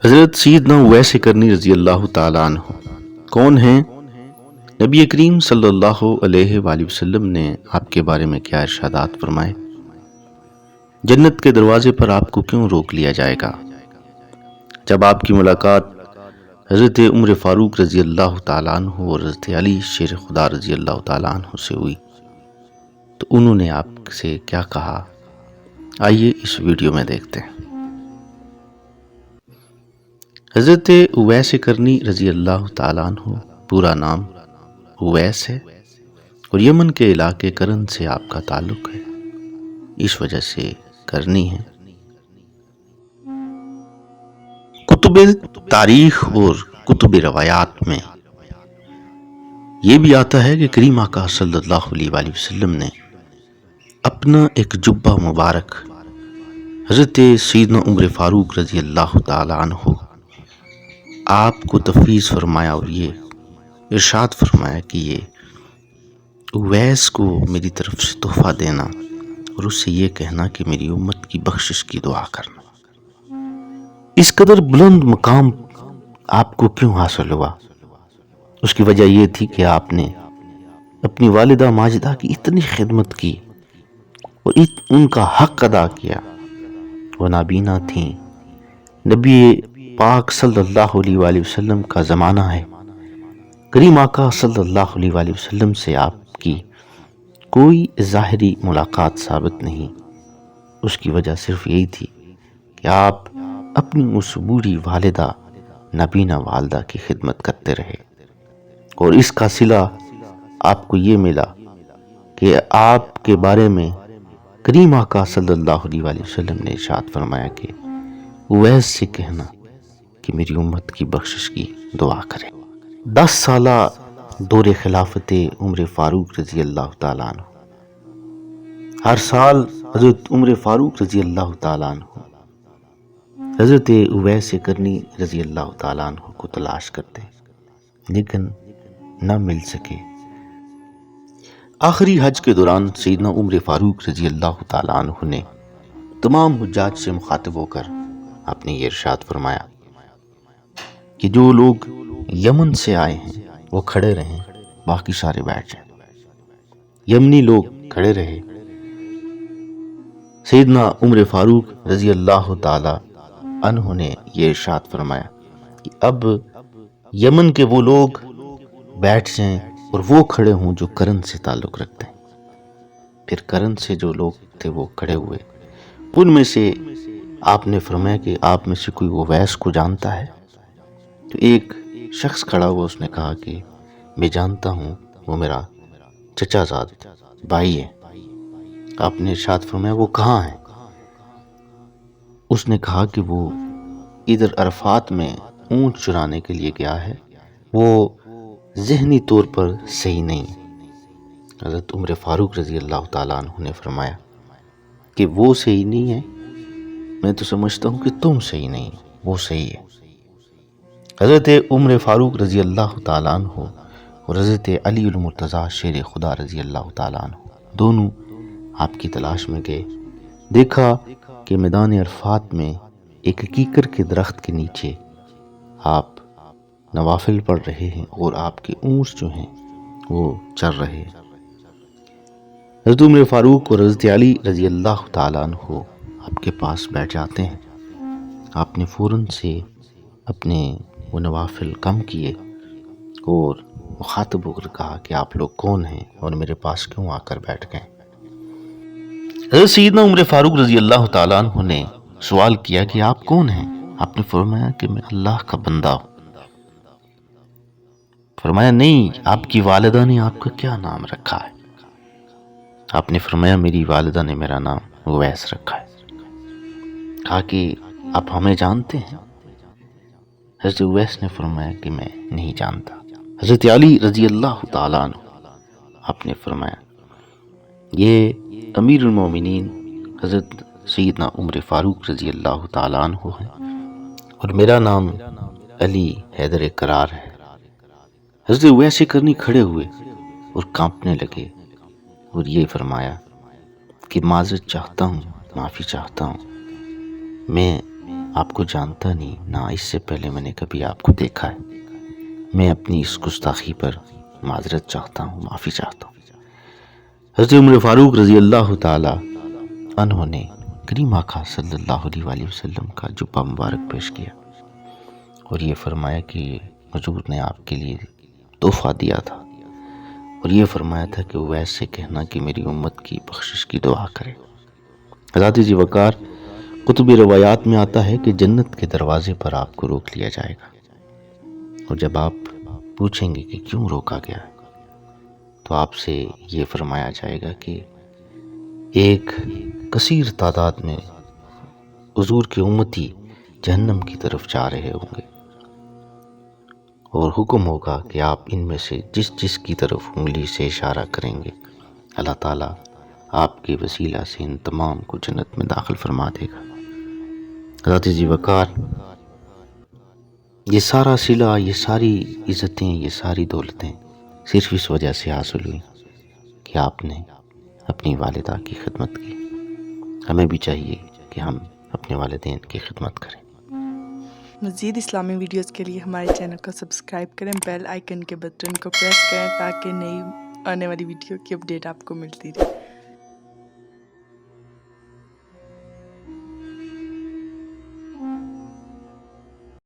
حضرت سیدنا اویس کرنی رضی اللہ تعالیٰ عنہ کون ہیں؟ نبی کریم صلی اللہ علیہ وآلہ وسلم نے آپ کے بارے میں کیا ارشادات فرمائے؟ جنت کے دروازے پر آپ کو کیوں روک لیا جائے گا؟ جب آپ کی ملاقات حضرت عمر فاروق رضی اللہ تعالیٰ عنہ اور حضرت علی شیر خدا رضی اللہ تعالیٰ عنہ سے ہوئی تو انہوں نے آپ سے کیا کہا؟ آئیے اس ویڈیو میں دیکھتے ہیں۔ حضرت اویس کرنی رضی اللہ تعالیٰ عنہ پورا نام اویس ہے اور یمن کے علاقے کرن سے آپ کا تعلق ہے، اس وجہ سے کرنی ہے۔ کتب تاریخ اور کتب روایات میں یہ بھی آتا ہے کہ کریم آقا صلی اللہ علیہ وآلہ وسلم نے اپنا ایک جبہ مبارک حضرت سیدنا عمر فاروق رضی اللہ تعالیٰ عنہ آپ کو تفویض فرمایا اور یہ ارشاد فرمایا کہ یہ اویس کو میری طرف سے تحفہ دینا اور اس سے یہ کہنا کہ میری امت کی بخشش کی دعا کرنا۔ اس قدر بلند مقام آپ کو کیوں حاصل ہوا؟ اس کی وجہ یہ تھی کہ آپ نے اپنی والدہ ماجدہ کی اتنی خدمت کی اور ان کا حق ادا کیا۔ وہ نابینا تھیں، نبی پاک صلی اللہ علیہ وآلہ وسلم کا زمانہ ہے، کریم آقا صلی اللہ علیہ وآلہ وسلم سے آپ کی کوئی ظاہری ملاقات ثابت نہیں۔ اس کی وجہ صرف یہی تھی کہ آپ اپنی اس بوڑھی والدہ نابینا والدہ کی خدمت کرتے رہے، اور اس کا صلہ آپ کو یہ ملا کہ آپ کے بارے میں کریم آقا صلی اللہ علیہ وآلہ وسلم نے ارشاد فرمایا کہ اویس سے کہنا کہ میری امت کی بخشش کی دعا کرے۔ 10 سالہ دور خلافت عمر فاروق رضی اللہ تعالیٰ عنہ، ہر سال حضرت عمر فاروق رضی اللہ تعالیٰ عنہ حضرت اویس کرنی رضی اللہ تعالیٰ عنہ کو تلاش کرتے لیکن نہ مل سکے۔ آخری حج کے دوران سیدنا عمر فاروق رضی اللہ تعالیٰ عنہ نے تمام حجاج سے مخاطب ہو کر آپ نے یہ ارشاد فرمایا کہ جو لوگ یمن سے آئے ہیں وہ کھڑے رہیں، باقی سارے بیٹھ جائیں۔ یمنی لوگ کھڑے رہے۔ سیدنا عمر فاروق رضی اللہ تعالی عنہ نے یہ ارشاد فرمایا کہ اب یمن کے وہ لوگ بیٹھ جائیں اور وہ کھڑے ہوں جو کرن سے تعلق رکھتے ہیں۔ پھر کرن سے جو لوگ تھے وہ کھڑے ہوئے۔ ان میں سے آپ نے فرمایا کہ آپ میں سے کوئی اویس کو جانتا ہے؟ تو ایک شخص کھڑا ہوا، اس نے کہا کہ میں جانتا ہوں، وہ میرا چچا زاد بھائی ہے۔ آپ نے ارشاد فرمایا وہ کہاں ہے؟ اس نے کہا کہ وہ ادھر عرفات میں اونٹ چرانے کے لیے گیا ہے، وہ ذہنی طور پر صحیح نہیں۔ حضرت عمر فاروق رضی اللہ تعالیٰ عنہ نے فرمایا کہ وہ صحیح نہیں ہے، میں تو سمجھتا ہوں کہ تم صحیح نہیں، وہ صحیح ہے۔ حضرت عمر فاروق رضی اللہ تعالیٰ عنہ اور حضرت علی المرتضیٰ شیر خدا رضی اللہ تعالیٰ عنہ دونوں آپ کی تلاش میں گئے۔ دیکھا کہ میدان عرفات میں ایک کیکر کے درخت کے نیچے آپ نوافل پڑھ رہے ہیں اور آپ کے اونٹ جو ہیں وہ چر رہے ہیں۔ حضرت عمر فاروق اور حضرت علی رضی اللہ تعالیٰ عنہ آپ کے پاس بیٹھ جاتے ہیں۔ آپ نے فوراً سے اپنے وہ نوافل کم کیے اور مخاطب ہو کر کہا کہ آپ لوگ کون ہیں اور میرے پاس کیوں آ کر بیٹھ گئے؟ حضرت سیدنا عمر فاروق رضی اللہ تعالیٰ عنہ نے سوال کیا کہ آپ کون ہیں؟ آپ نے فرمایا کہ میں اللہ کا بندہ ہوں۔ فرمایا نہیں، آپ کی والدہ نے آپ کا کیا نام رکھا ہے؟ آپ نے فرمایا میری والدہ نے میرا نام اویس رکھا ہے۔ کہا کہ آپ ہمیں جانتے ہیں؟ حضرت اویس نے فرمایا کہ میں نہیں جانتا۔ حضرت علی رضی اللہ تعالیٰ عنہ آپ نے فرمایا یہ امیر المومنین حضرت سیدنا عمر فاروق رضی اللہ تعالیٰ عنہ ہے اور میرا نام علی حیدر کرار ہے۔ حضرت اویس کرنی کھڑے ہوئے اور کانپنے لگے اور یہ فرمایا کہ معذرت چاہتا ہوں، معافی چاہتا ہوں، میں آپ کو جانتا نہیں، نہ اس سے پہلے میں نے کبھی آپ کو دیکھا ہے۔ میں اپنی اس گستاخی پر معذرت چاہتا ہوں، معافی چاہتا ہوں۔ حضرت عمر فاروق رضی اللہ تعالی عنہ نے کریم آقا صلی اللہ علیہ وآلہ وسلم کا جبہ مبارک پیش کیا اور یہ فرمایا کہ حضور نے آپ کے لیے تحفہ دیا تھا، اور یہ فرمایا تھا کہ وہ ایسے کہنا کہ میری امت کی بخشش کی دعا کرے۔ حضرت جی وقار قطب روایات میں آتا ہے کہ جنت کے دروازے پر آپ کو روک لیا جائے گا، اور جب آپ پوچھیں گے کہ کیوں روکا گیا ہے تو آپ سے یہ فرمایا جائے گا کہ ایک کثیر تعداد میں حضور کے امتی جہنم کی طرف جا رہے ہوں گے، اور حکم ہوگا کہ آپ ان میں سے جس کی طرف انگلی سے اشارہ کریں گے اللہ تعالیٰ آپ کے وسیلہ سے ان تمام کو جنت میں داخل فرما دے گا۔ حضرت جی وقار یہ سارا صلہ، یہ ساری عزتیں، یہ ساری دولتیں صرف اس وجہ سے حاصل ہوئی کہ آپ نے اپنی والدہ کی خدمت کی۔ ہمیں بھی چاہیے کہ ہم اپنے والدین کی خدمت کریں۔ مزید اسلامی ویڈیوز کے لیے ہمارے چینل کو سبسکرائب کریں، بیل آئیکن کے بٹن کو پریس کریں تاکہ نئی آنے والی ویڈیو کی اپڈیٹ آپ کو ملتی رہے۔